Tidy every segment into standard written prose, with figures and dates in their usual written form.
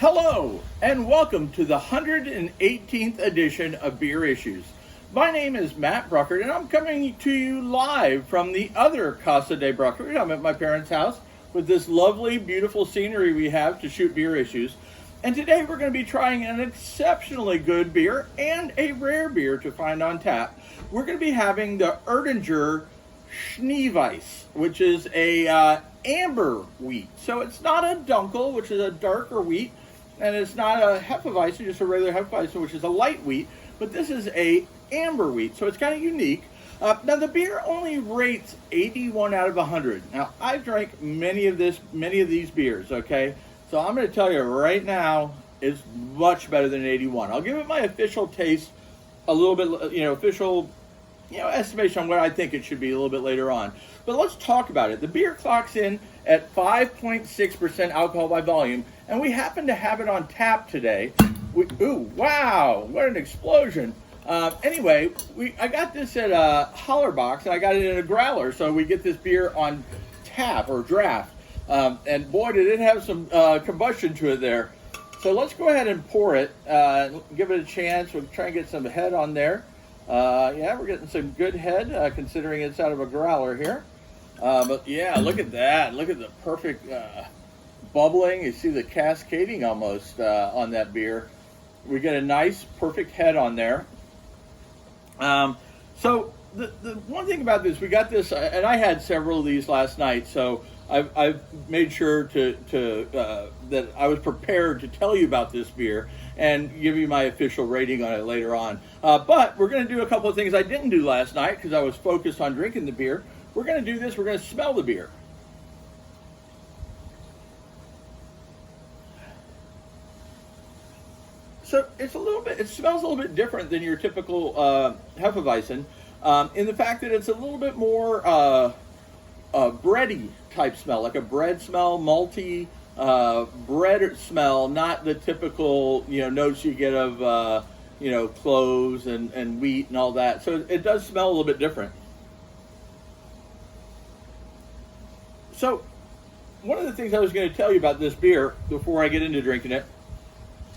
Hello, and welcome to the 118th edition of Beer Issues. My name is Matt Bruckert, and I'm coming to you live from the other Casa de Bruckert. I'm at my parents' house with this lovely, beautiful scenery we have to shoot beer issues. And today we're going to be trying an exceptionally good beer and a rare beer to find on tap. We're going to be having the Erdinger Schneeweisse, which is a amber wheat. So it's not a dunkel, which is a darker wheat, and it's not a Hefeweizen, just a regular Hefeweizen, which is a light wheat, but this is a amber wheat, so it's kind of unique. Now the beer only rates 81 out of 100. Now I've drank many of these beers, okay? So I'm going to tell you right now, it's much better than 81. I'll give it my official taste a little bit, official estimation on what I think it should be a little bit later on. But let's talk about it. The beer clocks in at 5.6% alcohol by volume, and we happen to have it on tap today. Ooh, wow, what an explosion. Anyway, I got this at Hollerbox, and I got it in a growler, so we get this beer on tap or draft. And boy, did it have some combustion to it there. So let's go ahead and pour it, give it a chance. We'll try and get some head on there. Yeah, we're getting some good head, considering it's out of a growler here. But yeah, look at that. Look at the perfect bubbling. You see the cascading almost on that beer. We get a nice, perfect head on there. So the one thing about this, we got this, and I had several of these last night, so I've made sure that I was prepared to tell you about this beer and give you my official rating on it later on. But we're going to do a couple of things I didn't do last night because I was focused on drinking the beer. We're going to do this. We're going to smell the beer. So it smells a little bit different than your typical Hefeweizen in the fact that it's a little bit more bready type smell, like a bread smell, malty bread smell, not the typical notes you get of cloves and wheat and all that. So it does smell a little bit different. So one of the things I was going to tell you about this beer before I get into drinking it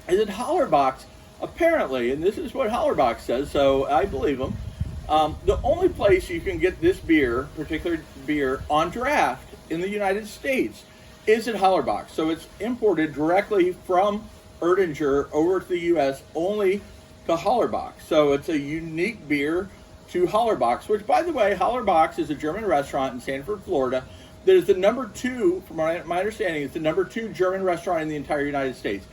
is that Hollerbox, apparently, and this is what Hollerbox says, so I believe them, the only place you can get this particular beer, on draft in the United States is at Hollerbox. So it's imported directly from Erdinger over to the U.S. only to Hollerbox. So it's a unique beer to Hollerbox, which, by the way, Hollerbox is a German restaurant in Sanford, Florida, that is the number 2, from my understanding, it's the number 2 German restaurant in the entire United States.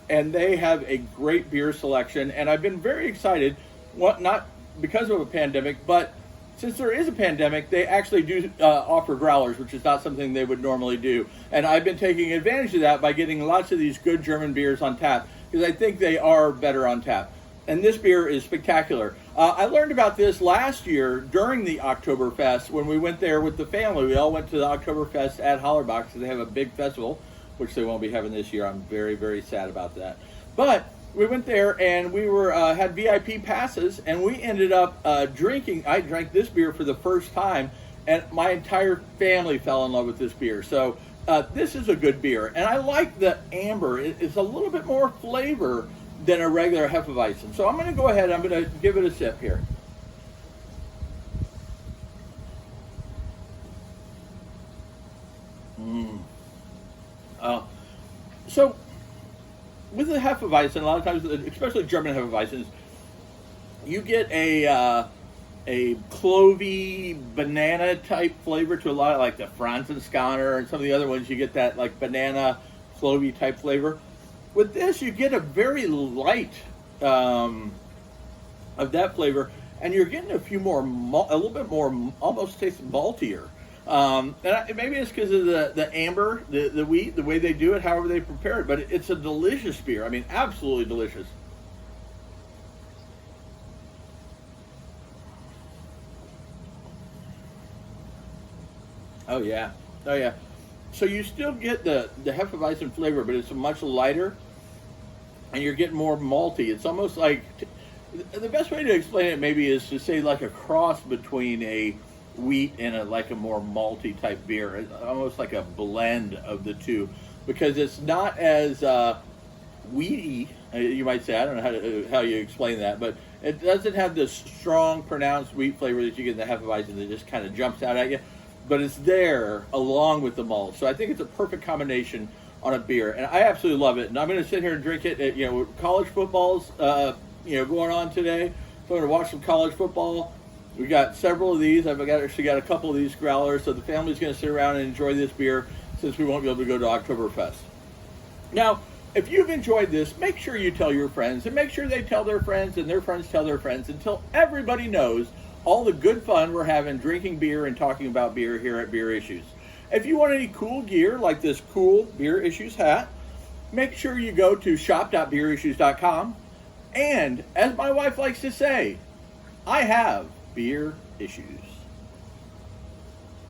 And they have a great beer selection, and I've been very excited, not because of a pandemic, but since there is a pandemic, they actually do offer growlers, which is not something they would normally do. And I've been taking advantage of that by getting lots of these good German beers on tap, because I think they are better on tap. And this beer is spectacular. I learned about this last year during the Oktoberfest when we went there with the family. We all went to the Oktoberfest at Hollerbox, because they have a big festival, which they won't be having this year. I'm very, very sad about that. But we went there and we had VIP passes, and we ended up drinking. I drank this beer for the first time, and my entire family fell in love with this beer. So this is a good beer, and I like the amber. It's a little bit more flavor than a regular Hefeweizen. So I'm going to go ahead. I'm going to give it a sip here. So with the Hefeweizen, a lot of times, especially German Hefeweizens, you get a clovey banana type flavor to a lot of, like the Franzenskanner and some of the other ones. You get that like banana clovey type flavor. With this, you get a very light of that flavor, and you're getting a little bit more, almost tastes maltier. Maybe it's because of the amber, the wheat, the way they do it, however they prepare it. But it's a delicious beer. I mean, absolutely delicious. Oh yeah, oh yeah. So you still get the Hefeweizen flavor, but it's much lighter, and you're getting more malty. It's almost like, the best way to explain it maybe is to say like a cross between a wheat and a more malty type beer. It's almost like a blend of the two, because it's not as wheaty. You might say, I don't know how you explain that, but it doesn't have this strong, pronounced wheat flavor that you get in the Hefeweizen that just kind of jumps out at you. But it's there along with the malt, so I think it's a perfect combination on a beer, and I absolutely love it. And I'm going to sit here and drink it. College football's going on today, so I'm going to watch some college football. We got several of these. I've actually got a couple of these growlers, so the family's going to sit around and enjoy this beer since we won't be able to go to Oktoberfest. Now, if you've enjoyed this, make sure you tell your friends, and make sure they tell their friends, and their friends tell their friends, until everybody knows all the good fun we're having drinking beer and talking about beer here at Beer Issues. If you want any cool gear like this cool Beer Issues hat, make sure you go to shop.beerissues.com. And as my wife likes to say, I have beer issues.